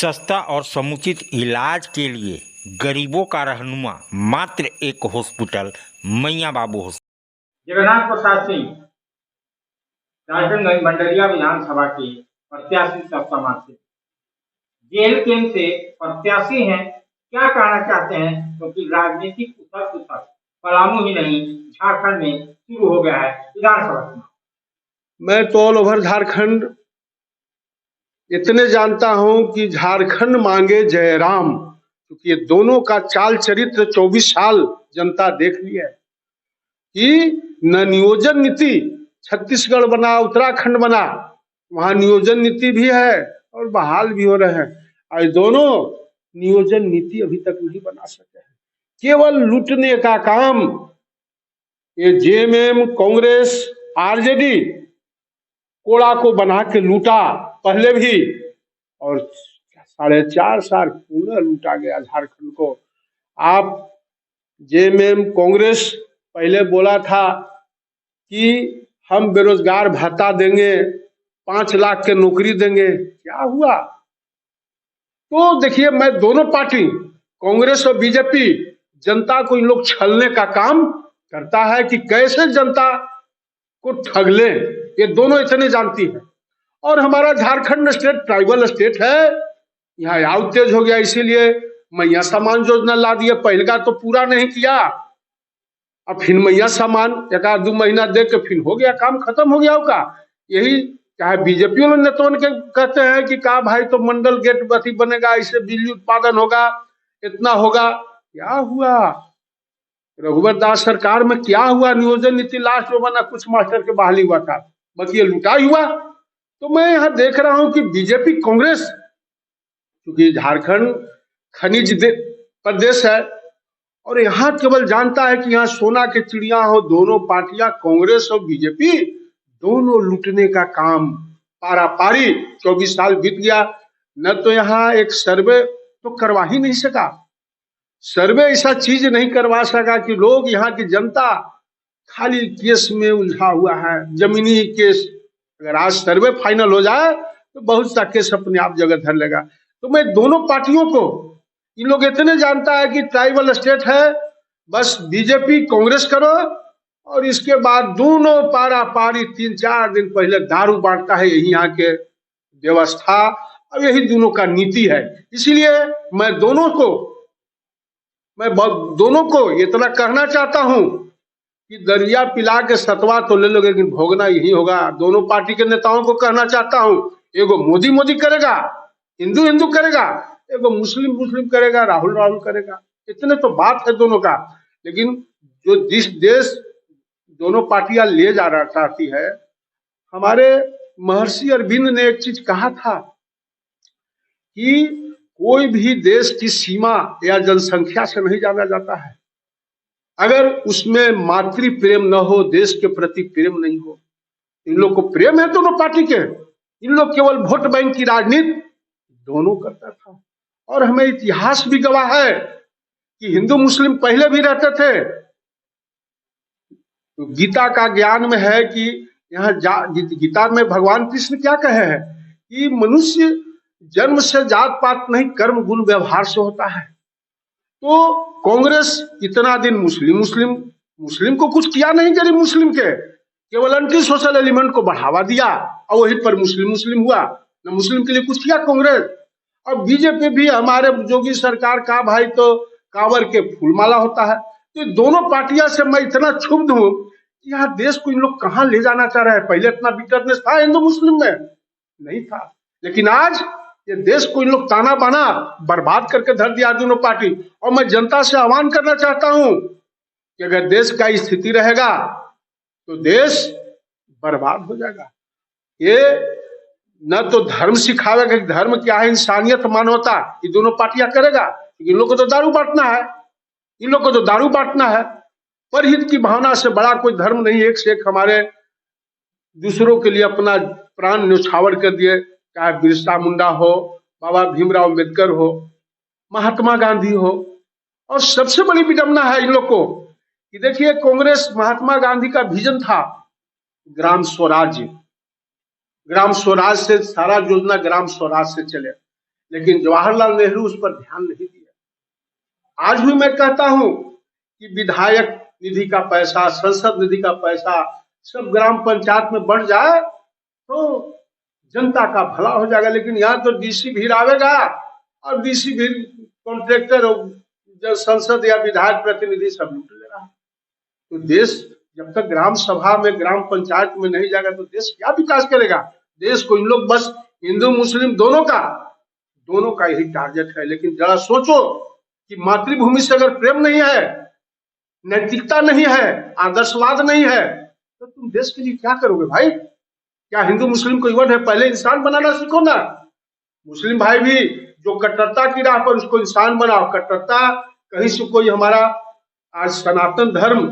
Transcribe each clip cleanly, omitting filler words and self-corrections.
सस्ता और समुचित इलाज के लिए गरीबों का रहनुमा मात्र एक हॉस्पिटल, मैया बाबू हॉस्पिटल। जगन्नाथ प्रसाद सिंह राजनांदगांव मंडलिया विधानसभा के प्रत्याशी सप्ताह से जेल केंद्र से प्रत्याशी हैं। क्या कहना चाहते हैं, क्योंकि राजनीतिक उथल पुथल पलामू ही नहीं झारखंड में शुरू हो गया है विधानसभा चुनाव। मैं तो ऑल ओवर झारखंड इतने जानता हूं कि झारखंड मांगे जयराम, क्योंकि ये दोनों का चाल चरित्र 24 साल जनता देख लिया है कि न नियोजन नीति छत्तीसगढ़ बना, उत्तराखंड बना, वहां नियोजन नीति भी है और बहाल भी हो रहे हैं। और दोनों नियोजन नीति अभी तक नहीं बना सके हैं, केवल लूटने का काम। ये जेएमएम, कांग्रेस, आरजेडी कोड़ा को बना के लूटा पहले भी, और 4.5 साल पूरा लूटा गया झारखंड को। आप जेएमएम, कांग्रेस पहले बोला था कि हम बेरोजगार भत्ता देंगे, 5 लाख के नौकरी देंगे, क्या हुआ? तो देखिए, मैं दोनों पार्टी कांग्रेस और बीजेपी जनता को इन लोग छलने का काम करता है कि कैसे जनता को ठग ले, ये दोनों इतने जानती है। और हमारा झारखंड स्टेट ट्राइबल स्टेट है, यहाँ आउट तेज हो गया, इसीलिए मैया सामान योजना ला दिया। पहले का तो पूरा नहीं किया, अब फिर मैया सामान 1-2 महीना दे के फिर हो गया, काम खत्म हो गया होगा। यही चाहे बीजेपी वाले नेताओं के कहते हैं कि कहा भाई तो मंडल गेट बत्ती बनेगा, इससे बिजली उत्पादन होगा, इतना होगा। क्या हुआ? रघुवर दास सरकार में क्या हुआ? नियोजन नीति लास्ट में बना, कुछ मास्टर के बहाली हुआ था, बस ये लुटाई हुआ। तो मैं यहाँ देख रहा हूँ कि बीजेपी कांग्रेस, क्योंकि झारखंड खनिज प्रदेश है और यहाँ केवल जानता है कि यहाँ सोना के चिड़िया हो। दोनों पार्टियां कांग्रेस और बीजेपी दोनों लूटने का काम पारा पारी 24 साल बीत गया। न तो यहाँ एक सर्वे तो करवा ही नहीं सका, सर्वे ऐसा चीज नहीं करवा सका कि लोग, यहाँ की जनता खाली केस में उलझा हुआ है, जमीनी केस। अगर आज सर्वे फाइनल हो जाए तो बहुत सा केस अपने आप जगह धर लेगा। तो मैं दोनों पार्टियों को, इन लोग इतने जानता है कि ट्राइबल स्टेट है, बस बीजेपी कांग्रेस करो, और इसके बाद दोनों पारा पारी 3-4 दिन पहले दारू बांटता है, यही यहाँ के व्यवस्था और यही दोनों का नीति है। इसीलिए मैं दोनों को इतना कहना चाहता हूं कि दरिया पिला के सतवा तो ले लोगे, लेकिन भोगना यही होगा। दोनों पार्टी के नेताओं को कहना चाहता हूं, एगो मोदी मोदी करेगा, हिंदू हिंदू करेगा, एगो मुस्लिम मुस्लिम करेगा, राहुल राहुल करेगा। इतने तो बात है दोनों का। लेकिन जो जिस देश दोनों पार्टियां ले जा रहा चाहती है, हमारे महर्षि अरविंद ने एक चीज कहा था कि कोई भी देश की सीमा या जनसंख्या से नहीं जाना जाता है, अगर उसमें मातृ प्रेम न हो, देश के प्रति प्रेम नहीं हो। इन लोग को प्रेम है दोनों पार्टी के, इन लोग केवल वोट बैंक की राजनीति दोनों करता था। और हमें इतिहास भी गवाह है कि हिंदू मुस्लिम पहले भी रहते थे। तो गीता का ज्ञान में है कि यहाँ गीता में भगवान कृष्ण क्या कहे हैं कि मनुष्य जन्म से जात पात नहीं, कर्म गुण व्यवहार से होता है। तो कांग्रेस इतना दिन मुस्लिम को कुछ किया नहीं, गरीब मुस्लिम के, केवल एंटी सोशल एलिमेंट को बढ़ावा दिया और वहीं पर मुस्लिम हुआ, न मुस्लिम के लिए कुछ किया कांग्रेस। और बीजेपी भी हमारे योगी सरकार का भाई तो कांवर के फूलमाला होता है। तो दोनों पार्टियां से मैं इतना क्षुब्ध हूं कि यहाँ देश को इन लोग कहां ले जाना चाह रहे हैं। पहले इतना बिटरनेस था हिंदू मुस्लिम में, नहीं था, लेकिन आज ये देश को इन लोग ताना बाना बर्बाद करके धर दिया दोनों पार्टी। और मैं जनता से आह्वान करना चाहता हूं कि अगर देश का स्थिति रहेगा तो देश बर्बाद हो जाएगा। ये न तो धर्म सिखावेगा कि धर्म क्या है, इंसानियत, मानवता, ये दोनों पार्टियां करेगा। इन लोग को तो दारू बांटना है, इन लोग को तो दारू बांटना है। परहित की भावना से बड़ा कोई धर्म नहीं। एक से एक हमारे दूसरों के लिए अपना प्राण न्यौछावर कर दिए, चाहे बिरसा मुंडा हो, बाबा भीमराव अम्बेडकर हो, महात्मा गांधी हो। और सबसे बड़ी विडंबना है इन लोग को कि देखिए, कांग्रेस, महात्मा गांधी का विजन था ग्राम स्वराज्य, ग्राम स्वराज से सारा योजना ग्राम स्वराज से चले। लेकिन जवाहरलाल नेहरू उस पर ध्यान नहीं दिया। आज भी मैं कहता हूं कि विधायक निधि का पैसा, संसद निधि का पैसा सब ग्राम पंचायत में बढ़ जाए तो जनता का भला हो जाएगा। लेकिन यहाँ तो डीसी भीड़ आवेगा और डीसी भीड़ कॉन्ट्रैक्टर जो संसद या विधायक प्रतिनिधि सब लूट ले रहा है। तो देश जब तक ग्राम सभा में, ग्राम पंचायत में नहीं जाएगा तो देश क्या विकास करेगा? देश को इन लोग बस हिंदू मुस्लिम दोनों का यही टारगेट है। लेकिन जरा सोचो कि मातृभूमि से अगर प्रेम नहीं है, नैतिकता नहीं है, आदर्शवाद नहीं है, तो तुम देश के लिए क्या करोगे भाई? क्या हिंदू मुस्लिम को इवन है? पहले इंसान बनाना सीखो ना। मुस्लिम भाई भी जो कट्टरता की राह पर, उसको इंसान बनाओ। कट्टरता कहीं से कोई हमारा, आज सनातन धर्म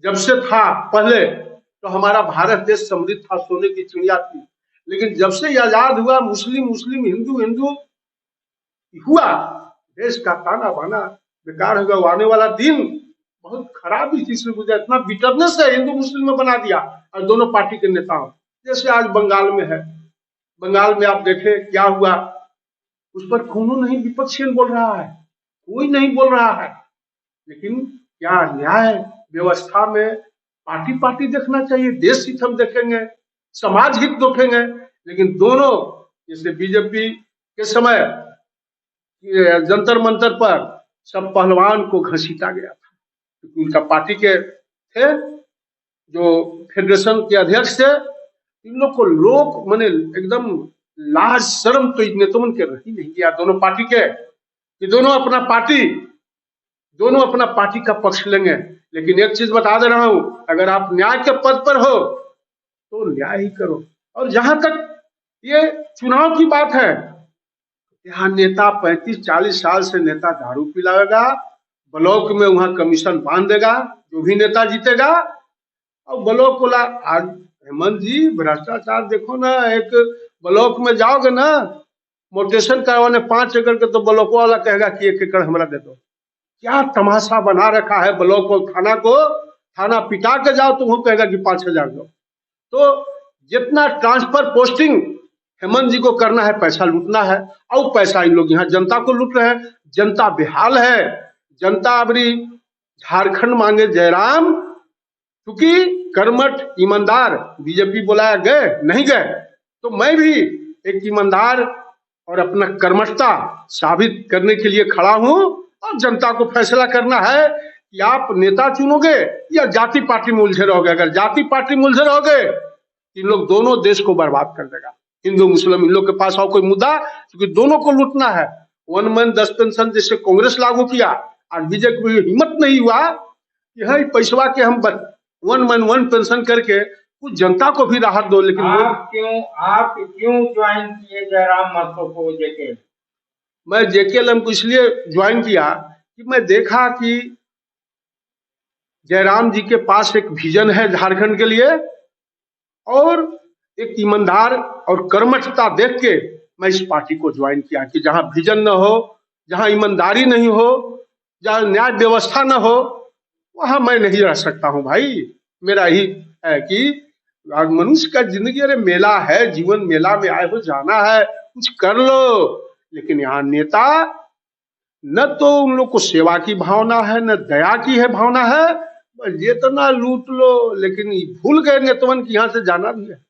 जब से था पहले तो हमारा भारत देश समृद्ध था, सोने की चिड़िया थी। लेकिन जब से आजाद हुआ, मुस्लिम मुस्लिम, हिंदू हिंदू हुआ, देश का ताना बाना बेकार हो गया। आने वाला दिन बहुत खराब इसी से गुजरा। इतना बिटरनेस है हिंदू मुस्लिम में बना दिया और दोनों पार्टी के नेताओं। जैसे आज बंगाल में है, बंगाल में आप देखे क्या हुआ, उस पर कौन नहीं विपक्षी बोल रहा है, कोई नहीं बोल रहा है। लेकिन क्या न्याय व्यवस्था में पार्टी पार्टी देखना चाहिए, देश हित हम देखेंगे, समाज हित देखेंगे। लेकिन दोनों, जैसे बीजेपी के समय जंतर मंतर पर सब पहलवान को घसीटा गया था, क्योंकि उनका पार्टी के थे जो फेडरेशन के अध्यक्ष थे। इन लोग को लोग माने एकदम लाज शर्म तो इन नेताओं के रही नहीं गया दोनों पार्टी के, कि दोनों अपना पार्टी का पक्ष लेंगे। लेकिन एक चीज बता दे रहा हूं, अगर आप न्याय के पद पर हो तो न्याय ही करो। और जहां तक ये चुनाव की बात है, यहाँ नेता 35-40 साल से नेता दारू पिलाएगा, ब्लॉक में वहां कमीशन बांध देगा, जो भी नेता जीतेगा। और ब्लॉक वाला, आज हेमंत जी भ्रष्टाचार देखो ना, एक ब्लॉक में जाओगे ना, मोटेशन करवाने 5 एकड़ के, तो ब्लॉक वाला कहेगा कि 1 एकड़ हमरा दे दो। क्या तमाशा बना रखा है ब्लॉक को, थाना पिटा के जाओ तो वो कहेगा कि 5,000 दो। तो जितना ट्रांसफर पोस्टिंग हेमंत जी को करना है, पैसा लूटना है, और पैसा इन लोग यहाँ जनता को लूट रहे हैं। जनता बेहाल है। जनता अबरी झारखंड मांगे जयराम, क्योंकि कर्मठ ईमानदार बीजेपी बुलाया गए नहीं गए, तो मैं भी एक ईमानदार और अपना कर्मठता साबित करने के लिए खड़ा हूं। और जनता को फैसला करना है कि आप नेता चुनोगे या जाति पार्टी में उलझे रहोगे। अगर जाति पार्टी में उलझे रहोगे, इन लोग दोनों देश को बर्बाद कर देगा। हिंदू मुस्लिम इन लोग के पास और कोई मुद्दा, क्योंकि दोनों को लूटना है। 1 मन 10 पेंशन जैसे कांग्रेस लागू किया, आज बीजेपी को हिम्मत नहीं हुआ कि है पैसवा के हम 1 मन 1 पेंशन करके कुछ जनता को भी राहत दो। लेकिन आप क्यों ज्वाइन किए जयराम महतो को जेके? मैं जेकेएलएम को इसलिए ज्वाइन किया कि मैं देखा कि जयराम जी के पास एक विजन है झारखंड के लिए, और एक ईमानदार और कर्मठता देख के मैं इस पार्टी को ज्वाइन किया कि जहां विजन न हो, जहां ईमानदारी नहीं हो, जहां न्याय व्यवस्था न हो, वहां मैं नहीं रह सकता हूं भाई। मेरा ही है कि मनुष्य का जिंदगी, अरे मेला है, जीवन मेला में आए हो, जाना है, कुछ कर लो। लेकिन यहाँ नेता न तो उन लोग को सेवा की भावना है, न दया की है भावना है, बस जितना लूट लो। लेकिन भूल गए नेतवन की यहाँ से जाना भी है।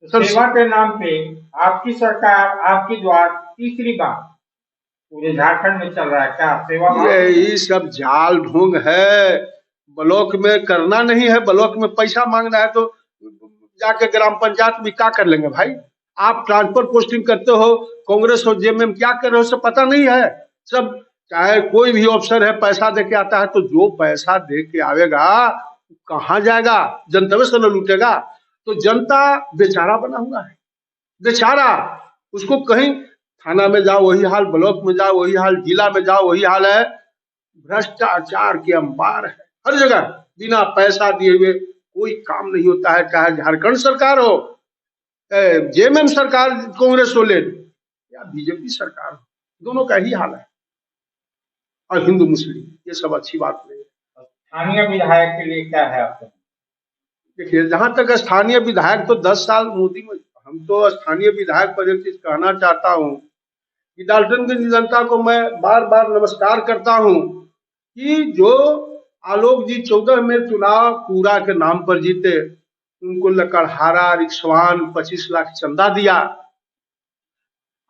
सेवा के नाम पे आपकी सरकार, आपकी द्वार तीसरी बार पूरे झारखंड में चल रहा है। क्या सेवा? यही सब जाल ढोंग है। ब्लॉक में करना नहीं है, ब्लॉक में पैसा मांगना है तो जाके ग्राम पंचायत में क्या कर लेंगे भाई? आप ट्रांसफर पोस्टिंग करते हो, कांग्रेस हो, जेएमएम क्या कर रहे हो सब पता नहीं है। सब चाहे कोई भी अफसर है पैसा दे के आता है, तो जो पैसा दे के आवेगा कहाँ जाएगा? जनता से न लूटेगा। तो जनता बेचारा बना हुआ है, बेचारा। उसको कहीं थाना में जाओ वही हाल, ब्लॉक में जाओ वही हाल, जिला में जाओ वही हाल है। भ्रष्टाचार के अंबार है हर जगह। बिना पैसा दिए हुए कोई काम नहीं होता है, चाहे झारखंड सरकार हो, जेएमएम सरकार कांग्रेस हो ले, या बीजेपी सरकार हो, दोनों का ही हाल है। और हिंदू मुस्लिम ये सब अच्छी बात नहीं है। स्थानीय विधायक के लिए क्या है आपको? देखिए, जहां तक स्थानीय विधायक, तो 10 साल मोदी में, हम तो स्थानीय विधायक पर एक चीज कहना चाहता हूं कि डाल्टनगंज जनता को मैं बार बार नमस्कार करता हूं कि जो आलोक जी 14 में चुनाव पूरा के नाम पर जीते, उनको लकड़हारा रिक्शवान 25 लाख चंदा दिया।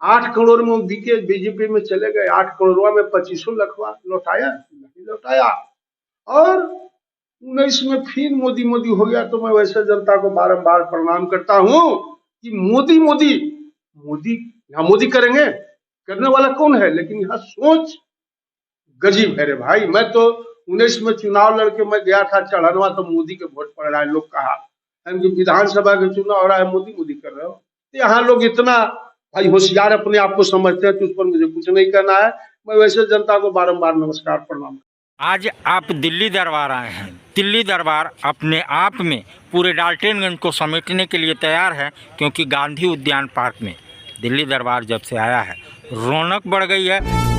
8 करोड़ में बीके बीजेपी में चले गए, 8 करोड़ में 25 लाख लौटाया नहीं लौटाया। और 19 में फिर मोदी मोदी हो गया। तो मैं वैसे जनता को बारंबार प्रणाम करता हूं कि मोदी मोदी मोदी यहाँ मोदी करेंगे, करने वाला कौन है, लेकिन यहाँ सोच गजीब है रे भाई। मैं तो 19 में चुनाव लड़के मैं गया था चढ़नवा, तो मोदी के वोट पड़ रहा है, लोग कहा कि विधानसभा के चुनाव हो रहा है मोदी मोदी कर रहे हो। तो यहाँ लोग इतना भाई होशियार अपने आप को समझते हैं, तो उस पर मुझे कुछ नहीं करना है। मैं वैसे जनता को बारंबार नमस्कार प्रणाम। आज आप दिल्ली दरबार आए हैं। दिल्ली दरबार अपने आप में पूरे डाल्टनगंज को समेटने के लिए तैयार है, क्योंकि गांधी उद्यान पार्क में दिल्ली दरबार जब से आया है रौनक बढ़ गई है।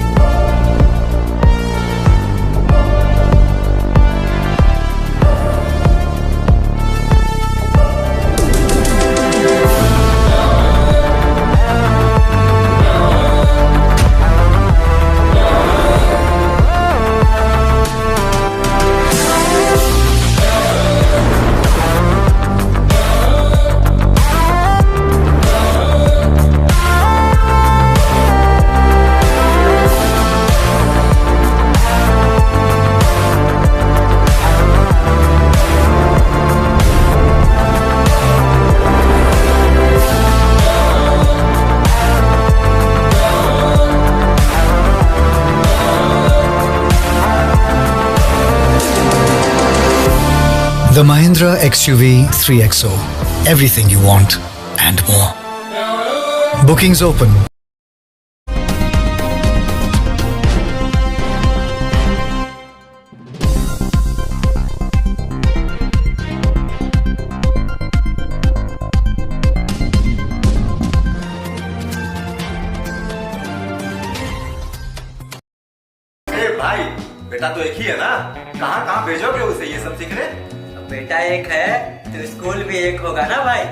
The Mahindra XUV 3XO. Everything you want and more. Bookings open. भाई बेटा तो एक ही है ना, कहाँ कहाँ भेजोगे उसे ये सब सीखने? बेटा एक है तो स्कूल भी एक होगा ना भाई।